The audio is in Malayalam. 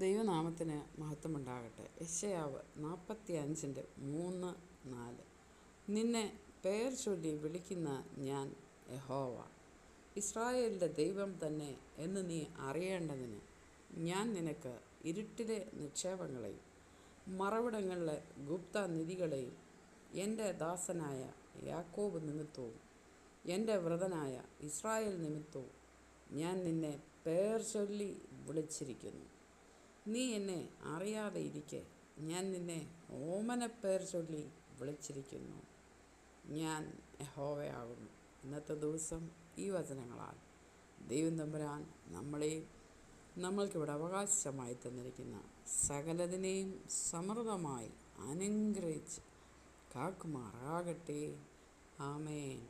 ദൈവനാമത്തിന് മഹത്വമുണ്ടാകട്ടെ. യെശയ്യാവ് 45:3-4. നിന്നെ പേർ ചൊല്ലി വിളിക്കുന്ന ഞാൻ യഹോവ, ഇസ്രായേലിൻ്റെ ദൈവം തന്നെ എന്ന് നീ അറിയേണ്ടതിന് ഞാൻ നിനക്ക് ഇരുട്ടിലെ നിക്ഷേപങ്ങളെയും മറവിടങ്ങളിലെ ഗുപ്തനിധികളെയും എൻ്റെ ദാസനായ യാക്കോബ് നിമിത്തവും എൻ്റെ വ്രതനായ ഇസ്രായേൽ നിമിത്തവും ഞാൻ നിന്നെ പേർ ചൊല്ലി വിളിച്ചിരിക്കുന്നു. നീ എന്നെ അറിയാതെ ഇരിക്കെ ഞാൻ നിന്നെ ഓമനപ്പേർ ചൊല്ലി വിളിച്ചിരിക്കുന്നു. ഞാൻ യഹോവയാകുന്നു. ഇന്നത്തെ ദിവസം ഈ വചനങ്ങളാൽ ദൈവം തമ്പുരാൻ നമ്മളെയും നമ്മൾക്കിവിടെ അവകാശമായി തന്നിരിക്കുന്ന സകലതിനെയും സമൃദ്ധമായി അനുഗ്രഹിച്ച് കാക്കുമാറാകട്ടെ. ആമേൻ.